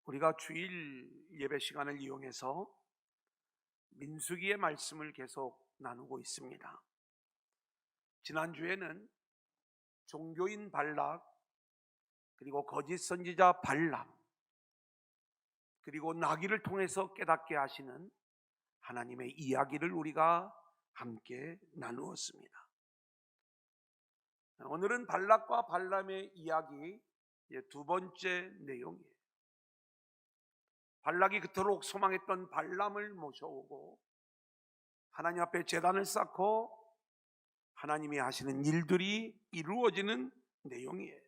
우리가 주일 예배 시간을 이용해서 민수기의 말씀을 계속 나누고 있습니다. 지난주에는 종교인 발락, 그리고 거짓 선지자 발람, 그리고 나귀를 통해서 깨닫게 하시는 하나님의 이야기를 우리가 함께 나누었습니다. 오늘은 발락과 발람의 이야기 두 번째 내용이에요. 발락이 그토록 소망했던 발람을 모셔오고 하나님 앞에 제단을 쌓고 하나님이 하시는 일들이 이루어지는 내용이에요.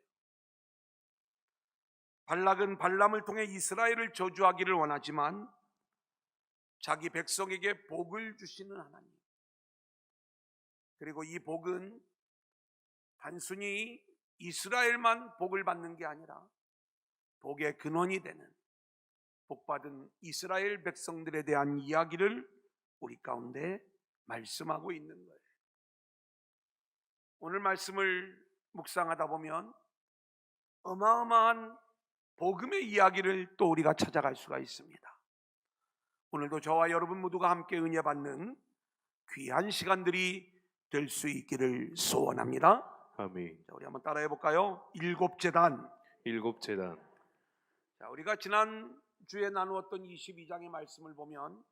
발락은 발람을 통해 이스라엘을 저주하기를 원하지만 자기 백성에게 복을 주시는 하나님, 그리고 이 복은 단순히 이스라엘만 복을 받는 게 아니라 복의 근원이 되는 복받은 이스라엘 백성들에 대한 이야기를 우리 가운데 말씀하고 있는 거예요. 오늘 말씀을 묵상하다 보면 어마어마한 복음의 이야기를 또 우리가 찾아갈 수가 있습니다. 오늘도 저와 여러분 모두가 함께 은혜 받는 귀한 시간들이 될 수 있기를 소원합니다. 아멘. 자, 우리 한번 따라해 볼까요? 일곱 재단. 자, 우리가 지난 주에 나누었던 22장의 말씀을 보면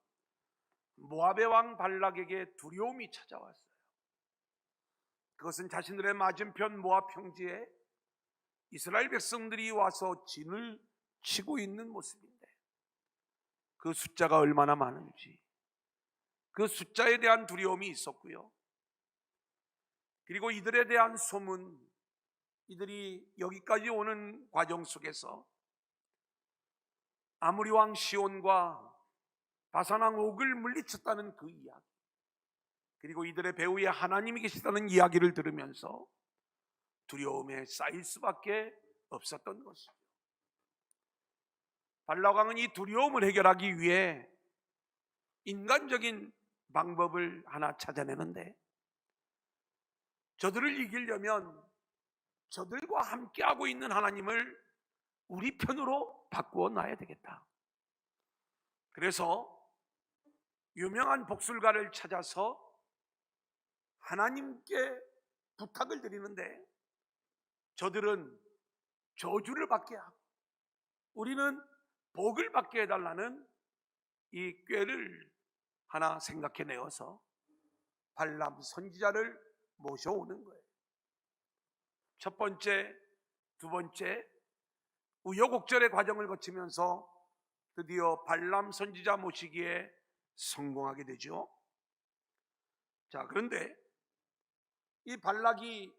모압의 왕 발락에게 두려움이 찾아왔어요. 그것은 자신들의 맞은편 모압 평지에 이스라엘 백성들이 와서 진을 치고 있는 모습인데, 그 숫자가 얼마나 많은지 그 숫자에 대한 두려움이 있었고요. 그리고 이들에 대한 소문, 이들이 여기까지 오는 과정 속에서 아모리 왕 시온과 바산 왕 옥을 물리쳤다는 그 이야기, 그리고 이들의 배후에 하나님이 계시다는 이야기를 들으면서 두려움에 쌓일 수밖에 없었던 것이죠. 발락 왕은 이 두려움을 해결하기 위해 인간적인 방법을 하나 찾아내는데, 저들을 이기려면 저들과 함께하고 있는 하나님을 우리 편으로 바꾸어 놔야 되겠다. 그래서 유명한 복술가를 찾아서 하나님께 부탁을 드리는데, 저들은 저주를 받게 하고 우리는 복을 받게 해달라는 이 꾀를 하나 생각해내어서 발람 선지자를 모셔오는 거예요. 첫 번째, 두 번째 우여곡절의 과정을 거치면서 드디어 발람 선지자 모시기에 성공하게 되죠. 자, 그런데 이 발락이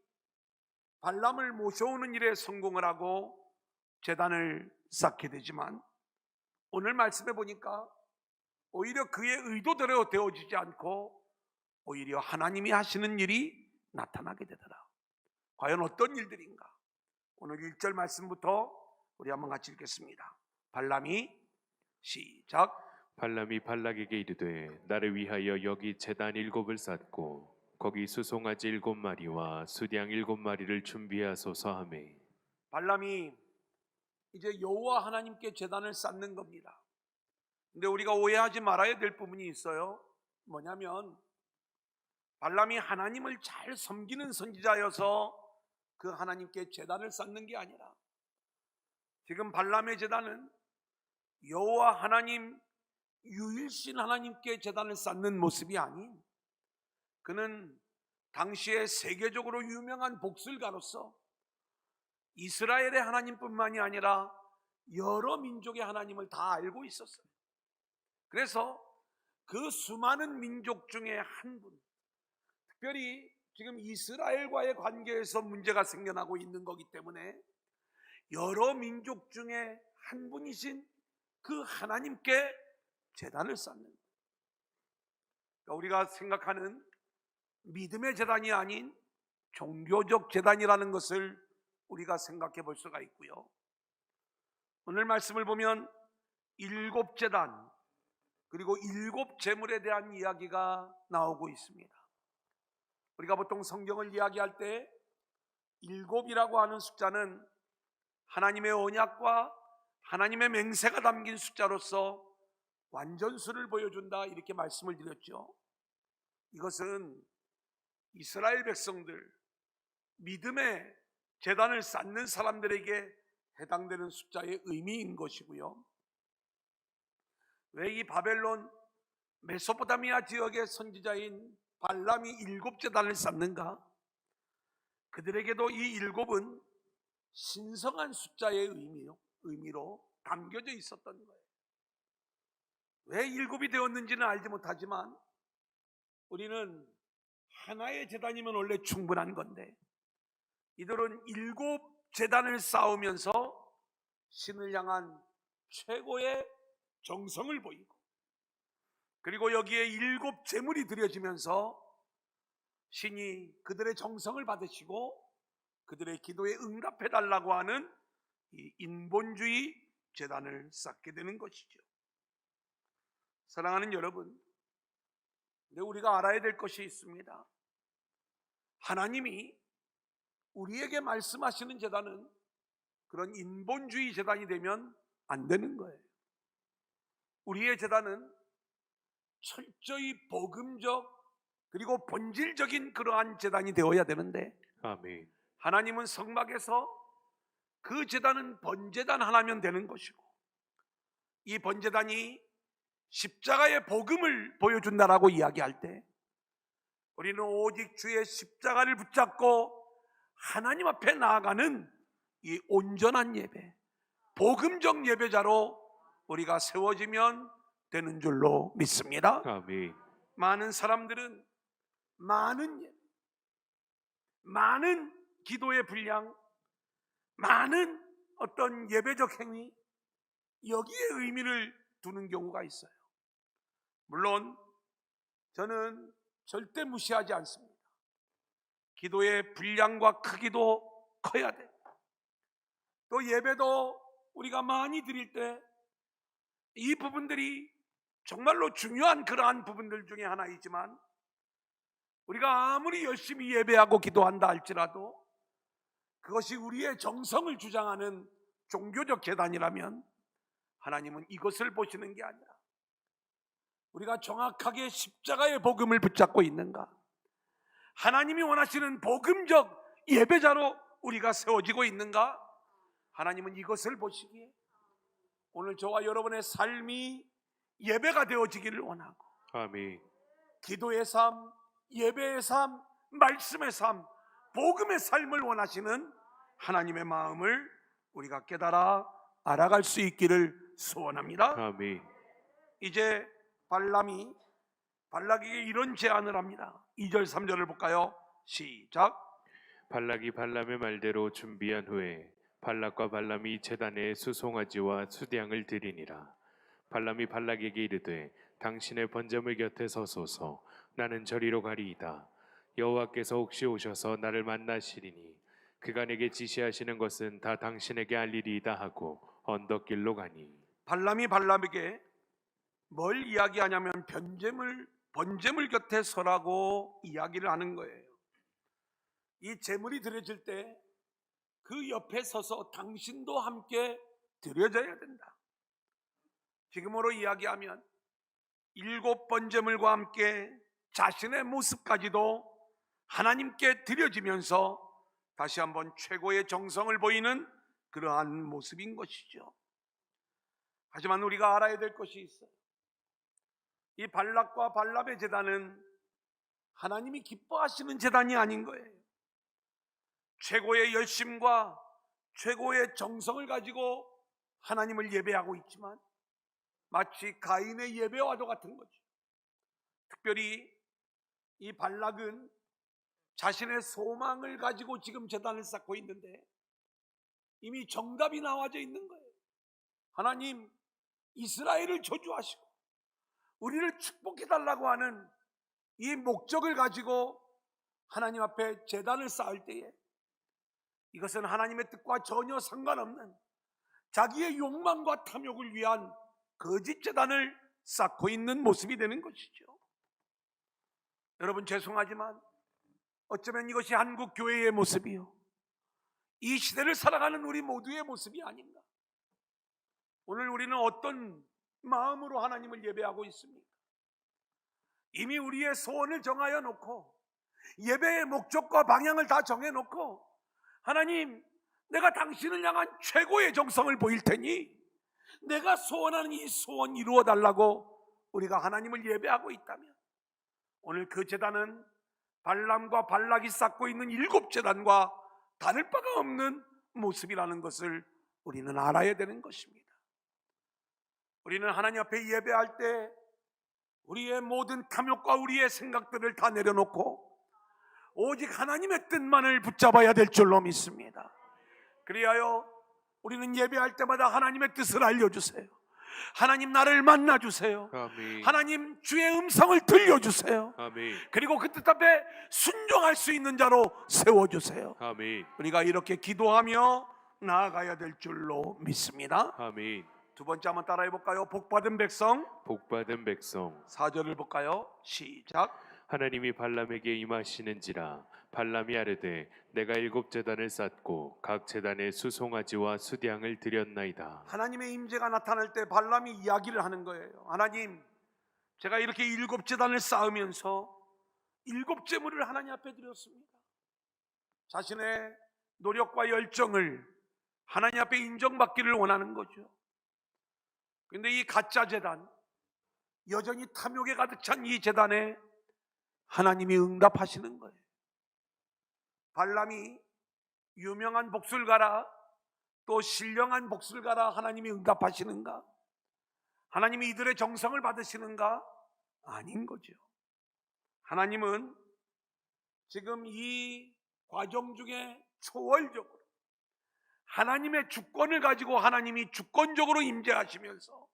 발람을 모셔오는 일에 성공을 하고 제단을 쌓게 되지만, 오늘 말씀해 보니까 오히려 그의 의도대로 되어지지 않고 오히려 하나님이 하시는 일이 나타나게 되더라. 과연 어떤 일들인가? 오늘 1절 말씀부터 우리 한번 같이 읽겠습니다. 발람이 시작. 발람이 발락에게 이르되 나를 위하여 여기 제단 7을 쌓고 거기 수송아지 7마리와 수량 7마리를 준비하소서 하매. 발람이 이제 여호와 하나님께 제단을 쌓는 겁니다. 근데 우리가 오해하지 말아야 될 부분이 있어요. 뭐냐면 발람이 하나님을 잘 섬기는 선지자여서 그 하나님께 제단을 쌓는 게 아니라, 지금 발람의 제단은 여호와 하나님, 유일신 하나님께 제단을 쌓는 모습이 아닌, 그는 당시에 세계적으로 유명한 복술가로서 이스라엘의 하나님뿐만이 아니라 여러 민족의 하나님을 다 알고 있었어요. 그래서 그 수많은 민족 중에 한 분, 특별히 지금 이스라엘과의 관계에서 문제가 생겨나고 있는 거기 때문에 여러 민족 중에 한 분이신 그 하나님께 제단을 쌓는 거예요. 그러니까 우리가 생각하는 믿음의 제단이 아닌 종교적 제단이라는 것을 우리가 생각해 볼 수가 있고요. 오늘 말씀을 보면 7제단, 그리고 7제물에 대한 이야기가 나오고 있습니다. 우리가 보통 성경을 이야기할 때 7이라고 하는 숫자는 하나님의 언약과 하나님의 맹세가 담긴 숫자로서 완전수를 보여준다, 이렇게 말씀을 드렸죠. 이것은 이스라엘 백성들, 믿음의 제단을 쌓는 사람들에게 해당되는 숫자의 의미인 것이고요. 왜 이 바벨론 메소포타미아 지역의 선지자인 발람이 7제단을 쌓는가? 그들에게도 이 7은 신성한 숫자의 의미로 담겨져 있었던 거예요. 왜 7이 되었는지는 알지 못하지만 우리는 하나의 제단이면 원래 충분한 건데, 이들은 7제단을 쌓으면서 신을 향한 최고의 정성을 보이고, 그리고 여기에 7제물이 드려지면서 신이 그들의 정성을 받으시고 그들의 기도에 응답해 달라고 하는 이 인본주의 제단을 쌓게 되는 것이죠. 사랑하는 여러분, 근데 우리가 알아야 될 것이 있습니다. 하나님이 우리에게 말씀하시는 제단은 그런 인본주의 제단이 되면 안 되는 거예요. 우리의 제단은 철저히 복음적 그리고 본질적인 그러한 제단이 되어야 되는데, 아멘. 하나님은 성막에서 그 제단은 번제단 하나면 되는 것이고, 이 번제단이 십자가의 복음을 보여준다라고 이야기할 때 우리는 오직 주의 십자가를 붙잡고 하나님 앞에 나아가는 이 온전한 예배, 복음적 예배자로 우리가 세워지면 되는 줄로 믿습니다. 아멘. 많은 사람들은 많은 예배, 많은 기도의 분량, 많은 어떤 예배적 행위, 여기에 의미를 두는 경우가 있어요. 물론 저는 절대 무시하지 않습니다. 기도의 분량과 크기도 커야 돼요. 또 예배도 우리가 많이 드릴 때 이 부분들이 정말로 중요한 그러한 부분들 중에 하나이지만, 우리가 아무리 열심히 예배하고 기도한다 할지라도 그것이 우리의 정성을 주장하는 종교적 계단이라면 하나님은 이것을 보시는 게 아니라 우리가 정확하게 십자가의 복음을 붙잡고 있는가, 하나님이 원하시는 복음적 예배자로 우리가 세워지고 있는가, 하나님은 이것을 보시기에 오늘 저와 여러분의 삶이 예배가 되어지기를 원하고, 아멘. 기도의 삶, 예배의 삶, 말씀의 삶, 복음의 삶을 원하시는 하나님의 마음을 우리가 깨달아 알아갈 수 있기를 소원합니다. 아멘. 이제 발락에게 이런 제안을 합니다. 2절 3절을 볼까요? 시작. 발락이 발람의 말대로 준비한 후에 발락과 발람이 제단에 수송아지와 수량을 드리니라. 발람이 발락에게 이르되 당신의 번제물 곁에 서소서. 나는 저리로 가리이다. 여호와께서 혹시 오셔서 나를 만나시리니 그가 내게 지시하시는 것은 다 당신에게 알리리이다 하고 언덕길로 가니. 발람이 발람에게 뭘 이야기하냐면 번제물 곁에 서라고 이야기를 하는 거예요. 이 제물이 드려질 때 그 옆에 서서 당신도 함께 드려져야 된다. 지금으로 이야기하면 7번제물과 함께 자신의 모습까지도 하나님께 드려지면서 다시 한번 최고의 정성을 보이는 그러한 모습인 것이죠. 하지만 우리가 알아야 될 것이 있어요. 이 발락과 발람의 제단은 하나님이 기뻐하시는 제단이 아닌 거예요. 최고의 열심과 최고의 정성을 가지고 하나님을 예배하고 있지만 마치 가인의 예배와도 같은 거죠. 특별히 이 발락은 자신의 소망을 가지고 지금 제단을 쌓고 있는데 이미 정답이 나와져 있는 거예요. 하나님, 이스라엘을 저주하시고 우리를 축복해달라고 하는 이 목적을 가지고 하나님 앞에 제단을 쌓을 때에 이것은 하나님의 뜻과 전혀 상관없는 자기의 욕망과 탐욕을 위한 거짓 제단을 쌓고 있는 모습이 되는 것이죠. 여러분, 죄송하지만 어쩌면 이것이 한국 교회의 모습이요, 이 시대를 살아가는 우리 모두의 모습이 아닌가. 오늘 우리는 어떤 마음으로 하나님을 예배하고 있습니까? 이미 우리의 소원을 정하여 놓고 예배의 목적과 방향을 다 정해 놓고 하나님, 내가 당신을 향한 최고의 정성을 보일 테니 내가 소원하는 이 소원 이루어 달라고 우리가 하나님을 예배하고 있다면 오늘 그 제단은 발람과 발락이 쌓고 있는 7제단과 다를 바가 없는 모습이라는 것을 우리는 알아야 되는 것입니다. 우리는 하나님 앞에 예배할 때 우리의 모든 탐욕과 우리의 생각들을 다 내려놓고 오직 하나님의 뜻만을 붙잡아야 될 줄로 믿습니다. 그리하여 우리는 예배할 때마다 하나님의 뜻을 알려주세요. 하나님, 나를 만나주세요. 아멘. 하나님, 주의 음성을 들려주세요. 아멘. 그리고 그 뜻 앞에 순종할 수 있는 자로 세워주세요. 아멘. 우리가 이렇게 기도하며 나아가야 될 줄로 믿습니다. 아멘. 두 번째 한번 따라해 볼까요? 복받은 백성, 복받은 백성. 4절을 볼까요? 시작. 하나님이 발람에게 임하시는지라 발람이 아뢰되 내가 7제단을 쌓고 각 제단에 수송아지와 수디양을 드렸나이다. 하나님의 임재가 나타날 때 발람이 이야기를 하는 거예요. 하나님, 제가 이렇게 7제단을 쌓으면서 7제물을 하나님 앞에 드렸습니다. 자신의 노력과 열정을 하나님 앞에 인정받기를 원하는 거죠. 그런데 이 가짜 제단, 여전히 탐욕에 가득 찬 이 제단에 하나님이 응답하시는 거예요. 발람이 유명한 복술가라, 또 신령한 복술가라 하나님이 응답하시는가? 하나님이 이들의 정성을 받으시는가? 아닌 거죠. 하나님은 지금 이 과정 중에 초월적으로 하나님의 주권을 가지고 하나님이 주권적으로 임재하시면서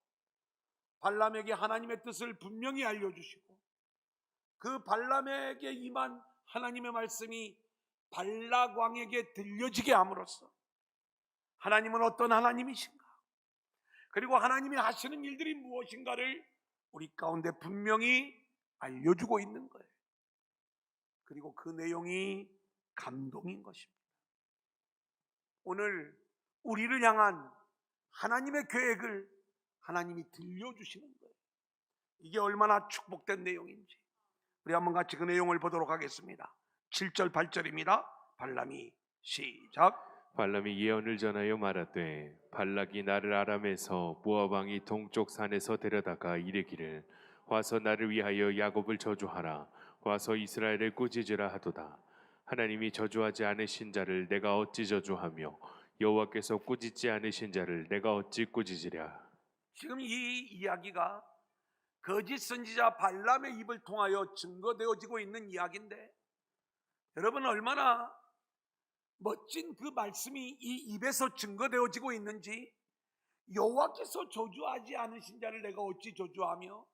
발람에게 하나님의 뜻을 분명히 알려주시고 그 발람에게 임한 하나님의 말씀이 발락 왕에게 들려지게 함으로써 하나님은 어떤 하나님이신가, 그리고 하나님이 하시는 일들이 무엇인가를 우리 가운데 분명히 알려주고 있는 거예요. 그리고 그 내용이 감동인 것입니다. 오늘 우리를 향한 하나님의 계획을 하나님이 들려주시는 거예요. 이게 얼마나 축복된 내용인지 우리 한번 같이 그 내용을 보도록 하겠습니다. 7절 8절입니다. 발람이 시작. 발람이 예언을 전하여 말하되 발락이 나를 아람에서 모압 왕이 동쪽 산에서 데려다가 이르기를 와서 나를 위하여 야곱을 저주하라, 와서 이스라엘을 꾸짖으라 하도다. 하나님이 저주하지 않으신 자를 내가 어찌 저주하며 여호와께서 꾸짖지 않으신 자를 내가 어찌 꾸짖으랴. 지금 이 이야기가 거짓 선지자 발람의 입을 통하여 증거되어지고 있는 이야기인데, 여러분 얼마나 멋진 그 말씀이 이 입에서 증거되어지고 있는지, 여호와께서 저주하지 않으신 자를 내가 어찌 저주하며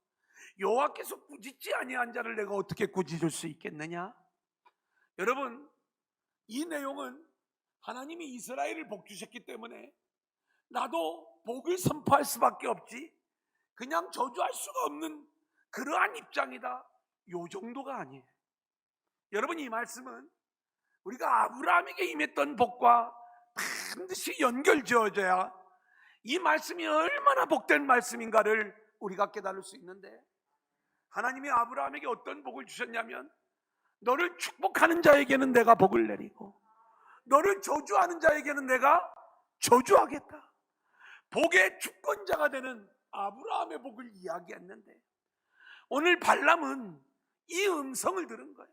여호와께서 꾸짖지 아니한 자를 내가 어떻게 꾸짖을 수 있겠느냐? 여러분, 이 내용은 하나님이 이스라엘을 복 주셨기 때문에 나도 복을 선포할 수밖에 없지 그냥 저주할 수가 없는 그러한 입장이다, 요 정도가 아니에요. 여러분, 이 말씀은 우리가 아브라함에게 임했던 복과 반드시 연결지어져야 이 말씀이 얼마나 복된 말씀인가를 우리가 깨달을 수 있는데, 하나님이 아브라함에게 어떤 복을 주셨냐면 너를 축복하는 자에게는 내가 복을 내리고 너를 저주하는 자에게는 내가 저주하겠다. 복의 주권자가 되는 아브라함의 복을 이야기했는데, 오늘 발람은 이 음성을 들은 거예요.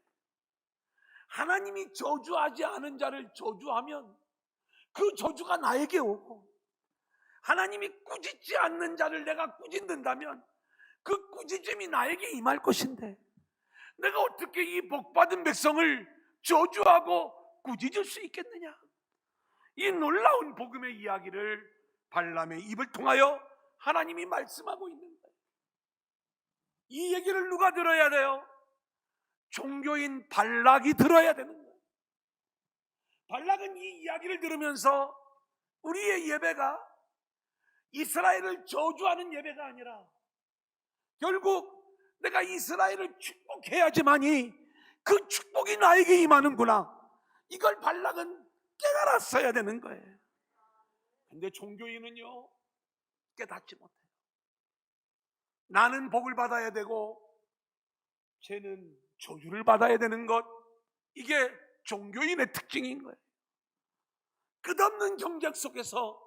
하나님이 저주하지 않은 자를 저주하면 그 저주가 나에게 오고, 하나님이 꾸짖지 않는 자를 내가 꾸짖는다면 그 꾸짖음이 나에게 임할 것인데, 내가 어떻게 이 복받은 백성을 저주하고 꾸짖을 수 있겠느냐? 이 놀라운 복음의 이야기를 발람의 입을 통하여 하나님이 말씀하고 있는 거예요. 이 얘기를 누가 들어야 돼요? 종교인 발락이 들어야 되는 거예요. 발락은 이 이야기를 들으면서 우리의 예배가 이스라엘을 저주하는 예배가 아니라 결국 내가 이스라엘을 축복해야지만이 그 축복이 나에게 임하는구나, 이걸 발락은 깨달았어야 되는 거예요. 근데 종교인은요, 깨닫지 못해요. 나는 복을 받아야 되고 쟤는 저주를 받아야 되는 것, 이게 종교인의 특징인 거예요. 끝없는 경쟁 속에서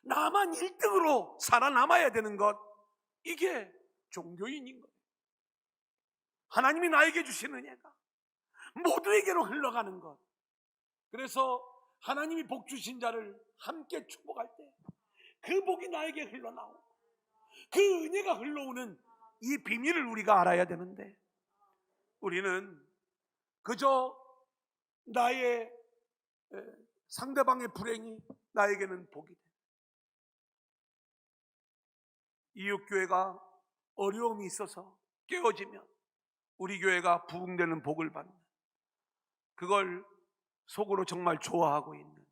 나만 1등으로 살아남아야 되는 것, 이게 종교인인 거예요. 하나님이 나에게 주신 은혜가 모두에게로 흘러가는 것, 그래서 하나님이 복 주신 자를 함께 축복할 때 그 복이 나에게 흘러나오고 그 은혜가 흘러오는 이 비밀을 우리가 알아야 되는데, 우리는 그저 나의 상대방의 불행이 나에게는 복이 돼. 이웃교회가 어려움이 있어서 깨어지면 우리 교회가 부흥되는 복을 받는, 그걸 속으로 정말 좋아하고 있는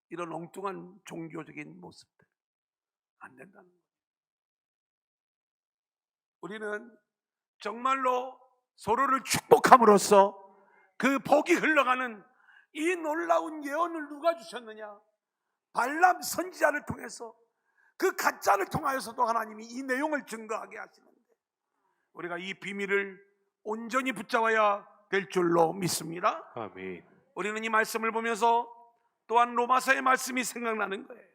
이런 엉뚱한 종교적인 모습들 안 된다는 거예요. 우리는 정말로 서로를 축복함으로써 그 복이 흘러가는 이 놀라운 예언을 누가 주셨느냐? 발람 선지자를 통해서, 그 가짜를 통하여서도 하나님이 이 내용을 증거하게 하시는데, 우리가 이 비밀을 온전히 붙잡아야 될 줄로 믿습니다. 아멘. 우리는 이 말씀을 보면서 또한 로마서의 말씀이 생각나는 거예요.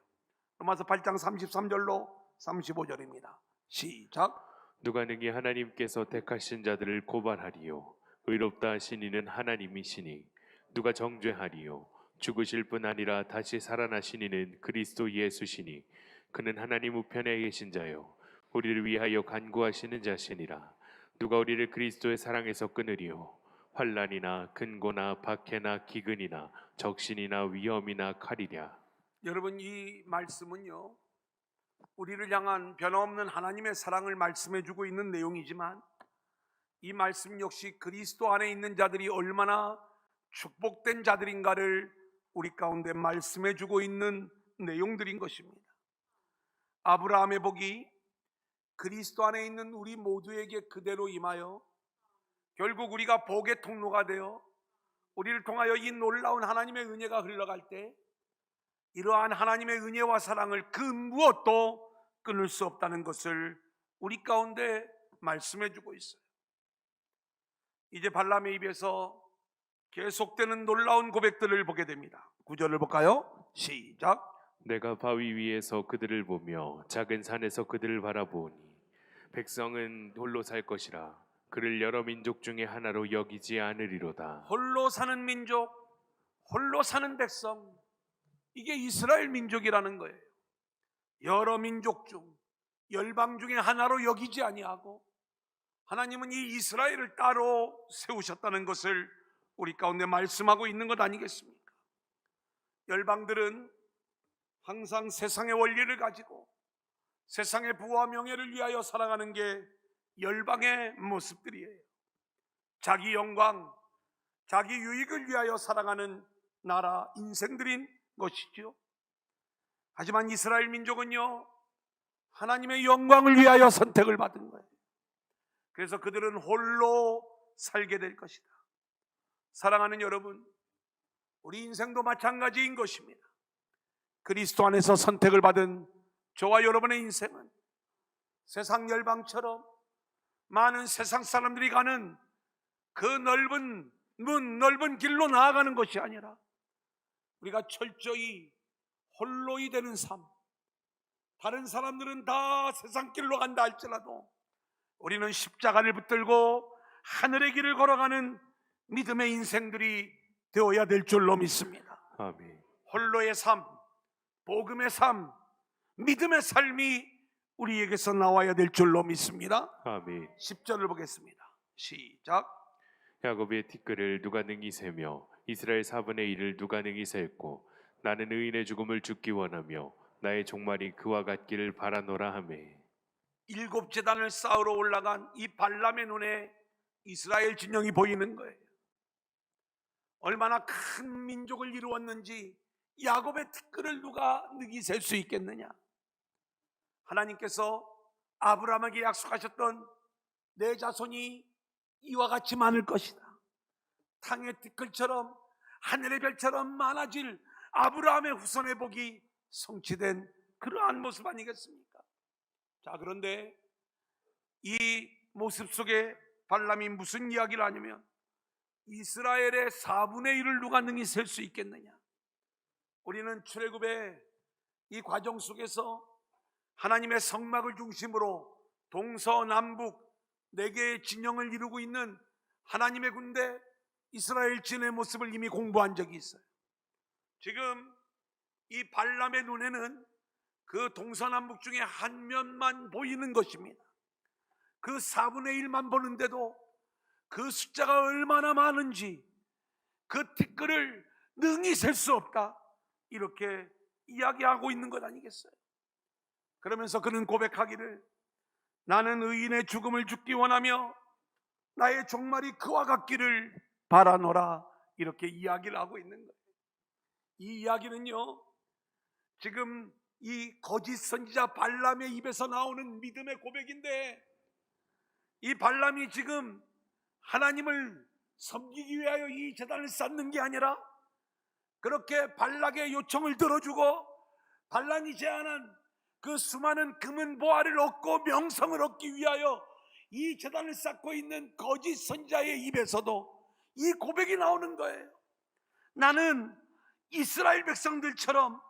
로마서 8장 33절로 35절입니다. 시작. 누가 능히 하나님께서 택하신 자들을 고발하리요? 의롭다 하신 이는 하나님이시니 누가 정죄하리요? 죽으실 뿐 아니라 다시 살아나신 이는 그리스도 예수시니 그는 하나님 우편에 계신 자요 우리를 위하여 간구하시는 자시니라. 누가 우리를 그리스도의 사랑에서 끊으리요? 환난이나 근고나 박해나 기근이나 적신이나 위험이나 칼이랴. 여러분, 이 말씀은요, 우리를 향한 변함없는 하나님의 사랑을 말씀해 주고 있는 내용이지만, 이 말씀 역시 그리스도 안에 있는 자들이 얼마나 축복된 자들인가를 우리 가운데 말씀해 주고 있는 내용들인 것입니다. 아브라함의 복이 그리스도 안에 있는 우리 모두에게 그대로 임하여 결국 우리가 복의 통로가 되어 우리를 통하여 이 놀라운 하나님의 은혜가 흘러갈 때, 이러한 하나님의 은혜와 사랑을 그 무엇도 끊을 수 없다는 것을 우리 가운데 말씀해 주고 있어요. 이제 발람의 입에서 계속되는 놀라운 고백들을 보게 됩니다. 9절을 볼까요? 시작. 내가 바위 위에서 그들을 보며 작은 산에서 그들을 바라보니 백성은 홀로 살 것이라 그를 여러 민족 중에 하나로 여기지 않으리로다. 홀로 사는 민족, 홀로 사는 백성, 이게 이스라엘 민족이라는 거예요. 여러 민족 중, 열방 중에 하나로 여기지 아니하고 하나님은 이 이스라엘을 따로 세우셨다는 것을 우리 가운데 말씀하고 있는 것 아니겠습니까? 열방들은 항상 세상의 원리를 가지고 세상의 부와 명예를 위하여 살아가는 게 열방의 모습들이에요. 자기 영광, 자기 유익을 위하여 살아가는 나라, 인생들인 것이죠. 하지만 이스라엘 민족은요, 하나님의 영광을 위하여 선택을 받은 거예요. 그래서 그들은 홀로 살게 될 것이다. 사랑하는 여러분, 우리 인생도 마찬가지인 것입니다. 그리스도 안에서 선택을 받은 저와 여러분의 인생은 세상 열방처럼 많은 세상 사람들이 가는 그 넓은 문, 넓은 길로 나아가는 것이 아니라 우리가 철저히 홀로이 되는 삶, 다른 사람들은 다 세상 길로 간다 할지라도 우리는 십자가를 붙들고 하늘의 길을 걸어가는 믿음의 인생들이 되어야 될 줄로 믿습니다. 아멘. 홀로의 삶, 복음의 삶, 믿음의 삶이 우리에게서 나와야 될 줄로 믿습니다. 아멘. 10절을 보겠습니다. 시작. 야곱의 티끌을 누가 능히 세며 이스라엘 4분의 1을 누가 능히 셀고 나는 의인의 죽음을 죽기 원하며 나의 종말이 그와 같기를 바라노라 하매. 7 제단을 쌓으러 올라간 이 발람의 눈에 이스라엘 진영이 보이는 거예요. 얼마나 큰 민족을 이루었는지 야곱의 티끌을 누가 능히 셀 수 있겠느냐. 하나님께서 아브라함에게 약속하셨던 내 자손이 이와 같이 많을 것이다, 땅의 티끌처럼 하늘의 별처럼 많아질 아브라함의 후손의 복이 성취된 그러한 모습 아니겠습니까? 자, 그런데 이 모습 속에 발람이 무슨 이야기를 하냐면 이스라엘의 4분의 1을 누가 능히 셀 수 있겠느냐. 우리는 출애굽의 이 과정 속에서 하나님의 성막을 중심으로 동서남북 4개의 진영을 이루고 있는 하나님의 군대 이스라엘 진의 모습을 이미 공부한 적이 있어요. 지금 이 발람의 눈에는 그 동서남북 중에 한 면만 보이는 것입니다. 그 4분의 1만 보는데도 그 숫자가 얼마나 많은지 그 티끌을 능히 셀 수 없다, 이렇게 이야기하고 있는 것 아니겠어요? 그러면서 그는 고백하기를 나는 의인의 죽음을 죽기 원하며 나의 종말이 그와 같기를 바라노라, 이렇게 이야기를 하고 있는 거예요. 이 이야기는요, 지금 이 거짓 선지자 발람의 입에서 나오는 믿음의 고백인데, 이 발람이 지금 하나님을 섬기기 위하여 이 제단을 쌓는 게 아니라 그렇게 발락의 요청을 들어주고 발람이 제안한 그 수많은 금은 보화를 얻고 명성을 얻기 위하여 이 제단을 쌓고 있는 거짓 선지자의 입에서도 이 고백이 나오는 거예요. 나는 이스라엘 백성들처럼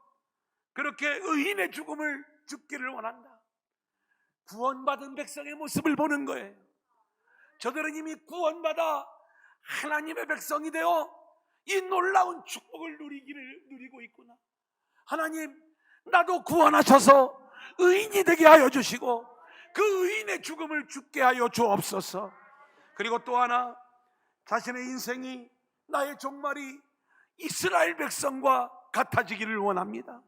그렇게 의인의 죽음을 죽기를 원한다. 구원받은 백성의 모습을 보는 거예요. 저들은 이미 구원받아 하나님의 백성이 되어 이 놀라운 축복을 누리고 있구나. 하나님, 나도 구원하셔서 의인이 되게 하여 주시고 그 의인의 죽음을 죽게 하여 주옵소서. 그리고 또 하나, 자신의 인생이, 나의 종말이 이스라엘 백성과 같아지기를 원합니다.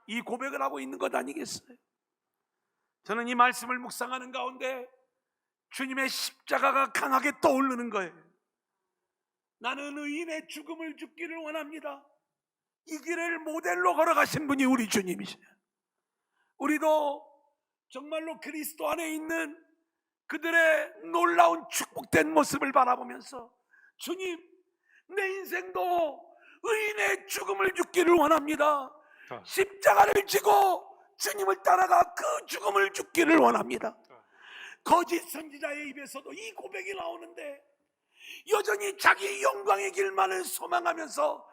이 고백을 하고 있는 것 아니겠어요? 저는 이 말씀을 묵상하는 가운데 주님의 십자가가 강하게 떠오르는 거예요. 나는 의인의 죽음을 죽기를 원합니다. 이 길을 모델로 걸어가신 분이 우리 주님이세요. 우리도 정말로 그리스도 안에 있는 그들의 놀라운 축복된 모습을 바라보면서 주님, 내 인생도 의인의 죽음을 죽기를 원합니다. 십자가를 지고 주님을 따라가 그 죽음을 죽기를 원합니다. 거짓 선지자의 입에서도 이 고백이 나오는데 여전히 자기 영광의 길만을 소망하면서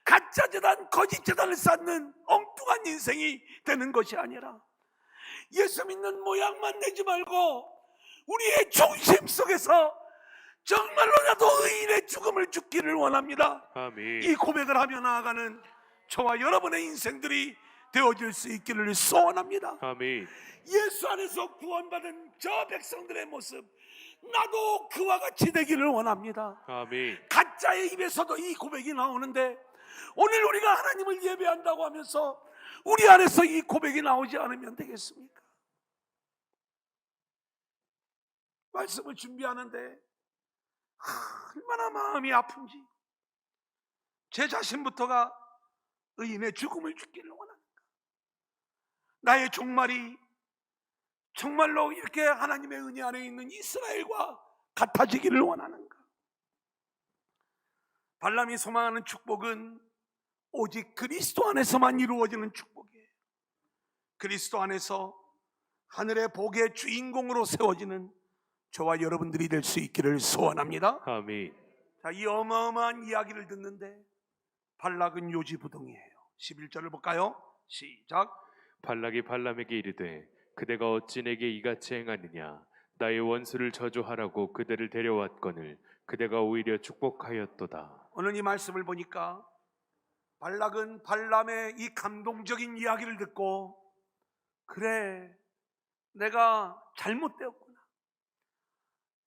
가짜 재단, 거짓 재단을 쌓는 엉뚱한 인생이 되는 것이 아니라 예수 믿는 모양만 내지 말고 우리의 중심 속에서 정말로 나도 의인의 죽음을 죽기를 원합니다. 아멘. 이 고백을 하며 나아가는 저와 여러분의 인생들이 되어질 수 있기를 소원합니다. 아멘. 예수 안에서 구원받은 저 백성들의 모습, 나도 그와 같이 되기를 원합니다. 아멘. 가짜의 입에서도 이 고백이 나오는데 오늘 우리가 하나님을 예배한다고 하면서 우리 안에서 이 고백이 나오지 않으면 되겠습니까? 말씀을 준비하는데 얼마나 마음이 아픈지, 제 자신부터가 의인의 죽음을 죽기를 원합니다. 나의 종말이 정말로 이렇게 하나님의 은혜 안에 있는 이스라엘과 같아지기를 원하는가? 발람이 소망하는 축복은 오직 그리스도 안에서만 이루어지는 축복이에요. 그리스도 안에서 하늘의 복의 주인공으로 세워지는 저와 여러분들이 될 수 있기를 소원합니다. 아멘. 자, 이 어마어마한 이야기를 듣는데 발락은 요지부동이에요. 11절을 볼까요? 시작. 발락이 발람에게 이르되 그대가 어찌 내게 이같이 행하느냐? 나의 원수를 저주하라고 그대를 데려왔거늘 그대가 오히려 축복하였도다. 오늘 이 말씀을 보니까 발락은 발람의 이 감동적인 이야기를 듣고, 그래, 내가 잘못되었구나.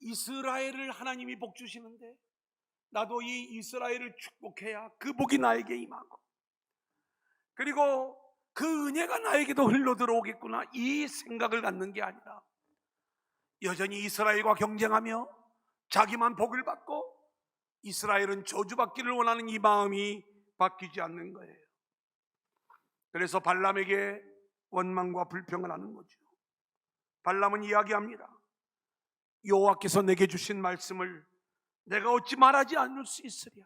이스라엘을 하나님이 복 주시는데 나도 이 이스라엘을 축복해야 그 복이 나에게 임하고, 그리고 그 은혜가 나에게도 흘러 들어오겠구나, 이 생각을 갖는 게 아니라 여전히 이스라엘과 경쟁하며 자기만 복을 받고 이스라엘은 저주받기를 원하는 이 마음이 바뀌지 않는 거예요. 그래서 발람에게 원망과 불평을 하는 거죠. 발람은 이야기합니다. 여호와께서 내게 주신 말씀을 내가 어찌 말하지 않을 수 있으랴.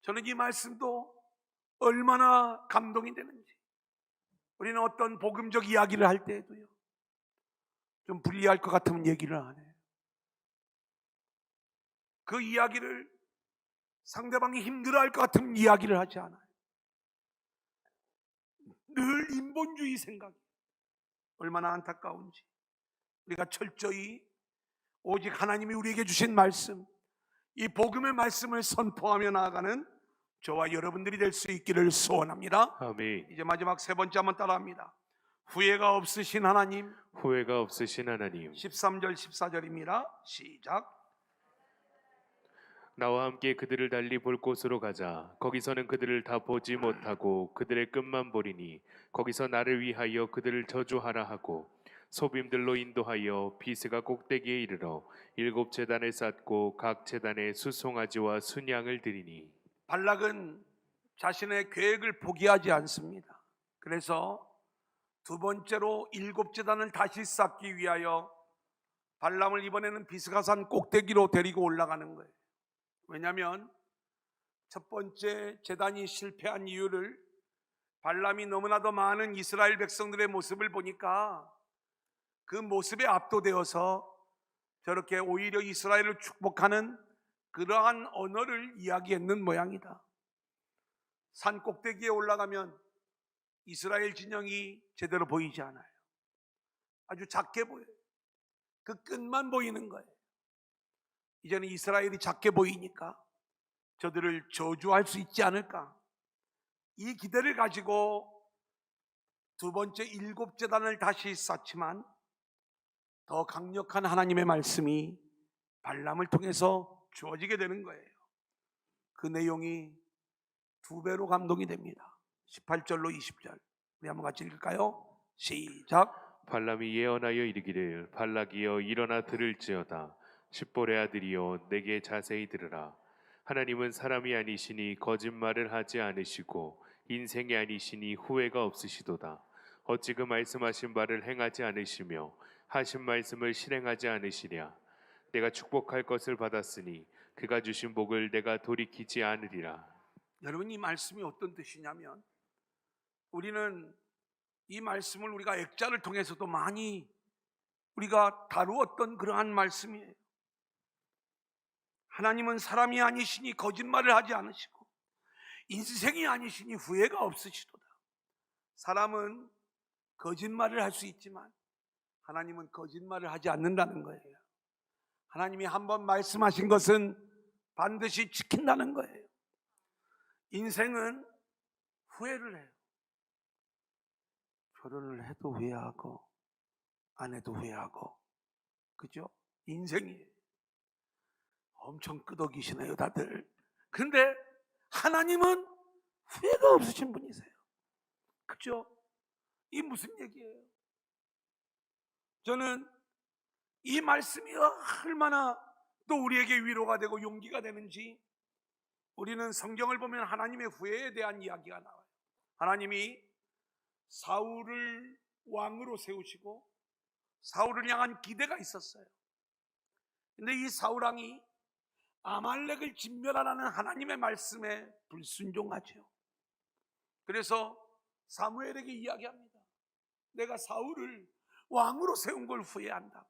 저는 이 말씀도 얼마나 감동이 되는지, 우리는 어떤 복음적 이야기를 할 때에도요, 좀 불리할 것 같으면 얘기를 안 해요. 그 이야기를 상대방이 힘들어할 것 같으면 이야기를 하지 않아요. 늘 인본주의 생각이 얼마나 안타까운지 우리가 철저히 오직 하나님이 우리에게 주신 말씀, 이 복음의 말씀을 선포하며 나아가는 저와 여러분들이 될 수 있기를 소원합니다. 아멘. 이제 마지막 세 번째 한번 따라합니다. 후회가 없으신 하나님. 후회가 없으신 하나님, 13절 14절입니다. 시작. 나와 함께 그들을 달리 볼 곳으로 가자. 거기서는 그들을 다 보지 못하고 그들의 끝만 보리니 거기서 나를 위하여 그들을 저주하라 하고 소빔들로 인도하여 비스가 꼭대기에 이르러 7 제단을 쌓고 각 제단에 수송아지와 순양을 드리니. 발락은 자신의 계획을 포기하지 않습니다. 그래서 두 번째로 7 제단을 다시 쌓기 위하여 발람을 이번에는 비스가산 꼭대기로 데리고 올라가는 거예요. 왜냐하면 첫 번째 제단이 실패한 이유를 발람이 너무나도 많은 이스라엘 백성들의 모습을 보니까 그 모습에 압도되어서 저렇게 오히려 이스라엘을 축복하는 그러한 언어를 이야기했는 모양이다. 산 꼭대기에 올라가면 이스라엘 진영이 제대로 보이지 않아요. 아주 작게 보여요. 그 끝만 보이는 거예요. 이제는 이스라엘이 작게 보이니까 저들을 저주할 수 있지 않을까, 이 기대를 가지고 두 번째 7 제단을 다시 쌓지만 더 강력한 하나님의 말씀이 발람을 통해서 주어지게 되는 거예요. 그 내용이 2배로 감동이 됩니다. 18절로 20절 우리 한번 같이 읽을까요? 시작. 발람이 예언하여 이르기를 발락이여 일어나 들을지어다. 십볼의 아들이여 내게 자세히 들으라. 하나님은 사람이 아니시니 거짓말을 하지 않으시고 인생이 아니시니 후회가 없으시도다. 어찌 그 말씀하신 바를 행하지 않으시며 하신 말씀을 실행하지 않으시랴. 내가 축복할 것을 받았으니 그가 주신 복을 내가 돌이키지 않으리라. 여러분, 이 말씀이 어떤 뜻이냐면, 우리는 이 말씀을 우리가 액자를 통해서도 많이 우리가 다루었던 그러한 말씀이에요. 하나님은 사람이 아니시니 거짓말을 하지 않으시고 인생이 아니시니 후회가 없으시도다. 사람은 거짓말을 할 수 있지만 하나님은 거짓말을 하지 않는다는 거예요. 하나님이 한번 말씀하신 것은 반드시 지킨다는 거예요. 인생은 후회를 해요. 결혼을 해도 후회하고 안 해도 후회하고, 그죠? 인생이에요. 엄청 끄덕이시네요 다들. 그런데 하나님은 후회가 없으신 분이세요. 그죠? 이 무슨 얘기예요? 저는 이 말씀이 얼마나 또 우리에게 위로가 되고 용기가 되는지, 우리는 성경을 보면 하나님의 후회에 대한 이야기가 나와요. 하나님이 사울을 왕으로 세우시고 사울을 향한 기대가 있었어요. 근데 이 사울왕이 아말렉을 진멸하라는 하나님의 말씀에 불순종하죠. 그래서 사무엘에게 이야기합니다. 내가 사울을 왕으로 세운 걸 후회한다고.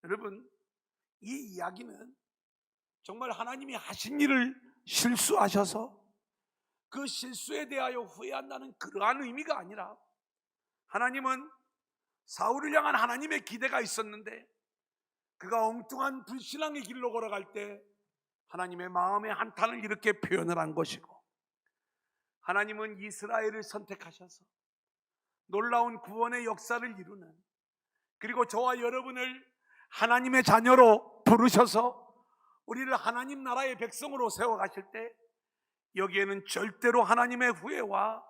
여러분, 이 이야기는 정말 하나님이 하신 일을 실수하셔서 그 실수에 대하여 후회한다는 그러한 의미가 아니라, 하나님은 사울을 향한 하나님의 기대가 있었는데 그가 엉뚱한 불신앙의 길로 걸어갈 때 하나님의 마음의 한탄을 이렇게 표현을 한 것이고, 하나님은 이스라엘을 선택하셔서 놀라운 구원의 역사를 이루는, 그리고 저와 여러분을 하나님의 자녀로 부르셔서 우리를 하나님 나라의 백성으로 세워가실 때 여기에는 절대로 하나님의 후회와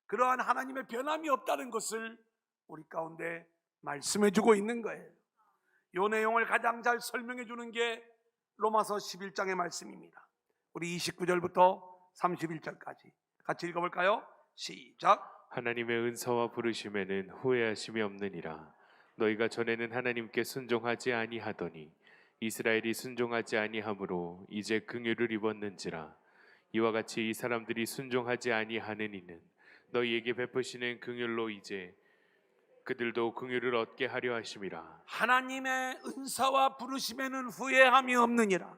그러한 하나님의 변함이 없다는 것을 우리 가운데 말씀해주고 있는 거예요. 이 내용을 가장 잘 설명해 주는 게 로마서 11장의 말씀입니다. 우리 29절부터 31절까지 같이 읽어볼까요? 시작. 하나님의 은사와 부르심에는 후회하심이 없느니라. 너희가 전에는 하나님께 순종하지 아니하더니 이스라엘이 순종하지 아니하므로 이제 긍휼을 입었는지라. 이와 같이 이 사람들이 순종하지 아니하는 이는 너희에게 베푸시는 긍휼로 이제 그들도 긍휼을 얻게 하려 하심이라. 하나님의 은사와 부르심에는 후회함이 없느니라.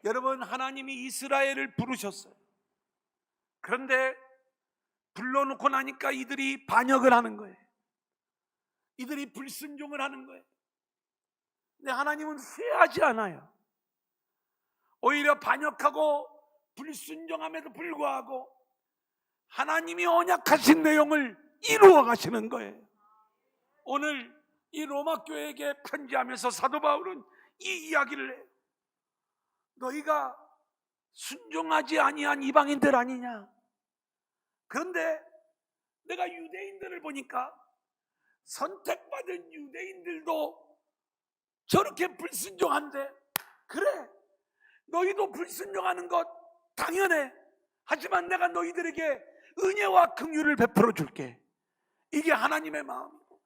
여러분, 하나님이 이스라엘을 부르셨어요. 그런데 불러놓고 나니까 이들이 반역을 하는 거예요. 이들이 불순종을 하는 거예요. 근데 하나님은 후회하지 않아요. 오히려 반역하고 불순종함에도 불구하고 하나님이 언약하신 내용을 이루어 가시는 거예요. 오늘 이 로마 교회에게 편지하면서 사도 바울은 이 이야기를 해요. 너희가 순종하지 아니한 이방인들 아니냐. 그런데 내가 유대인들을 보니까 선택받은 유대인들도 저렇게 불순종한데, 그래, 너희도 불순종하는 것 당연해. 하지만 내가 너희들에게 은혜와 긍휼을 베풀어 줄게. 이게 하나님의 마음이고,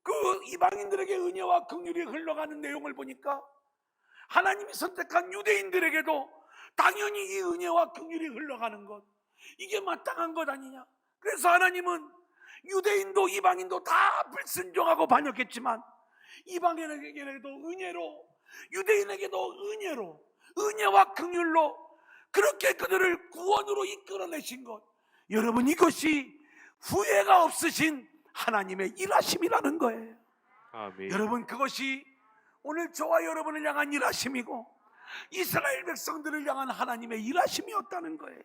그 이방인들에게 은혜와 긍휼이 흘러가는 내용을 보니까 하나님이 선택한 유대인들에게도 당연히 이 은혜와 긍휼이 흘러가는 것, 이게 마땅한 것 아니냐. 그래서 하나님은 유대인도 이방인도 다 불순종하고 반역했지만 이방인에게도 은혜로, 유대인에게도 은혜로, 은혜와 긍휼로 그렇게 그들을 구원으로 이끌어내신 것, 여러분, 이것이 후회가 없으신 하나님의 일하심이라는 거예요. 아멘. 여러분, 그것이 오늘 저와 여러분을 향한 일하심이고 이스라엘 백성들을 향한 하나님의 일하심이었다는 거예요.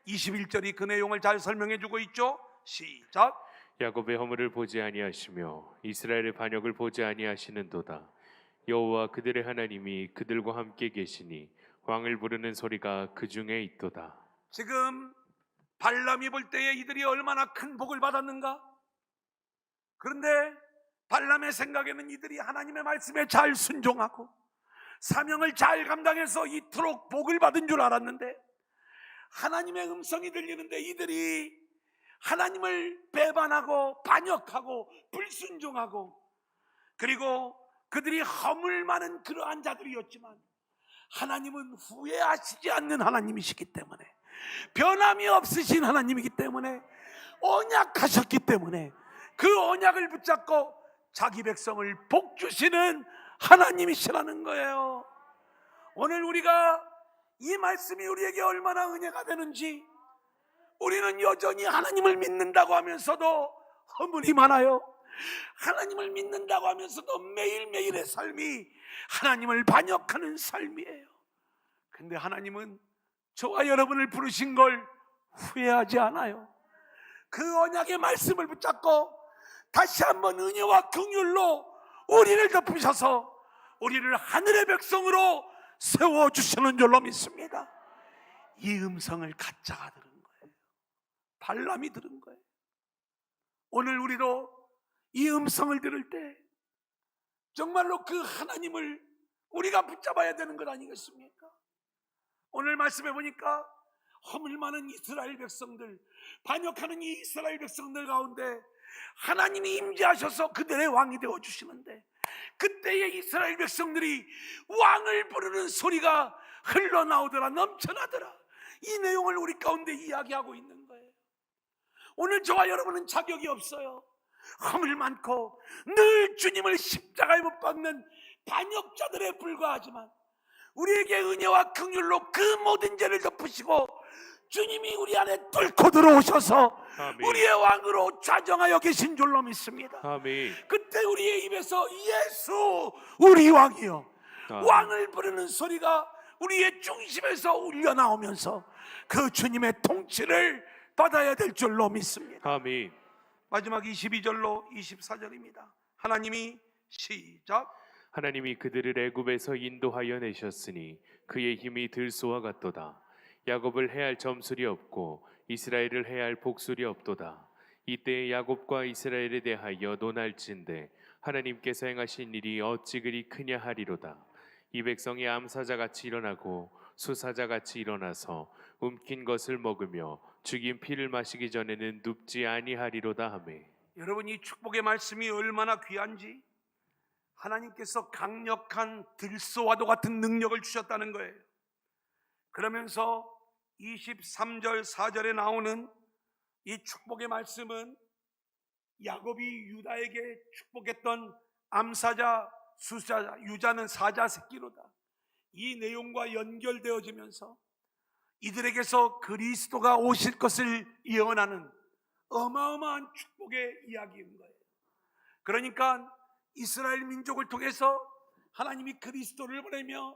21절이 그 내용을 잘 설명해 주고 있죠. 시작. 야곱의 허물을 보지 아니하시며 이스라엘의 반역을 보지 아니하시는도다. 여호와 그들의 하나님이 그들과 함께 계시니 왕을 부르는 소리가 그 중에 있도다. 지금 발람이 볼 때에 이들이 얼마나 큰 복을 받았는가. 그런데 발람의 생각에는 이들이 하나님의 말씀에 잘 순종하고 사명을 잘 감당해서 이토록 복을 받은 줄 알았는데, 하나님의 음성이 들리는데 이들이 하나님을 배반하고 반역하고 불순종하고, 그리고 그들이 허물 많은 그러한 자들이었지만 하나님은 후회하시지 않는 하나님이시기 때문에, 변함이 없으신 하나님이기 때문에, 언약하셨기 때문에 그 언약을 붙잡고 자기 백성을 복주시는 하나님이시라는 거예요. 오늘 우리가 이 말씀이 우리에게 얼마나 은혜가 되는지, 우리는 여전히 하나님을 믿는다고 하면서도 허물이 많아요. 하나님을 믿는다고 하면서도 매일매일의 삶이 하나님을 반역하는 삶이에요. 근데 하나님은 저와 여러분을 부르신 걸 후회하지 않아요. 그 언약의 말씀을 붙잡고 다시 한번 은혜와 긍휼로 우리를 덮으셔서 우리를 하늘의 백성으로 세워주시는 줄로 믿습니다. 이 음성을 가짜가 들은 거예요. 발람이 들은 거예요. 오늘 우리도 이 음성을 들을 때 정말로 그 하나님을 우리가 붙잡아야 되는 것 아니겠습니까? 오늘 말씀해 보니까 허물 많은 이스라엘 백성들, 반역하는 이 이스라엘 백성들 가운데 하나님이 임재하셔서 그들의 왕이 되어주시는데, 그때의 이스라엘 백성들이 왕을 부르는 소리가 흘러나오더라, 넘쳐나더라. 이 내용을 우리 가운데 이야기하고 있는 거예요. 오늘 저와 여러분은 자격이 없어요. 허물 많고 늘 주님을 십자가에 못 박는 반역자들에 불과하지만 우리에게 은혜와 긍휼로 그 모든 죄를 덮으시고 주님이 우리 안에 뚫고 들어오셔서 아멘. 우리의 왕으로 좌정하여 계신 줄로 믿습니다. 아멘. 그때 우리의 입에서 예수 우리 왕이요, 아멘. 왕을 부르는 소리가 우리의 중심에서 울려 나오면서 그 주님의 통치를 받아야 될 줄로 믿습니다. 아멘. 마지막 22절로 24절입니다. 하나님이 시작. 하나님이 그들을 애굽에서 인도하여 내셨으니 그의 힘이 들소와 같도다. 야곱을 해할 점술이 없고 이스라엘을 해할 복술이 없도다. 이때에 야곱과 이스라엘에 대하여 논할진대 하나님께서 행하신 일이 어찌 그리 크냐 하리로다. 이 백성이 암사자같이 일어나고 수사자같이 일어나서 움킨 것을 먹으며 죽인 피를 마시기 전에는 눕지 아니하리로다 하매. 여러분, 이 축복의 말씀이 얼마나 귀한지, 하나님께서 강력한 들소와도 같은 능력을 주셨다는 거예요. 그러면서 23절 4절에 나오는 이 축복의 말씀은 야곱이 유다에게 축복했던 암사자, 수사자, 유자는 사자 새끼로다. 이 내용과 연결되어지면서 이들에게서 그리스도가 오실 것을 예언하는 어마어마한 축복의 이야기인 거예요. 그러니까 이스라엘 민족을 통해서 하나님이 그리스도를 보내며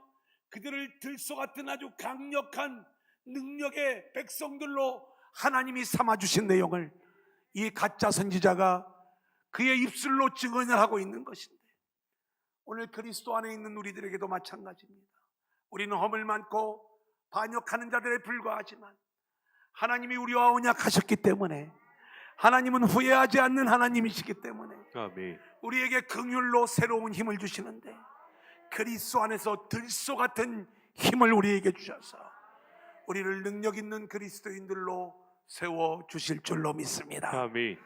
그들을 들소 같은 아주 강력한 능력의 백성들로 하나님이 삼아주신 내용을 이 가짜 선지자가 그의 입술로 증언을 하고 있는 것인데, 오늘 그리스도 안에 있는 우리들에게도 마찬가지입니다. 우리는 허물 많고 반역하는 자들에 불과하지만 하나님이 우리와 언약하셨기 때문에, 하나님은 후회하지 않는 하나님이시기 때문에 아멘. 우리에게 긍휼로 새로운 힘을 주시는데, 그리스도 안에서 들소 같은 힘을 우리에게 주셔서 우리를 능력 있는 그리스도인들로 세워 주실 줄로 믿습니다. 아멘.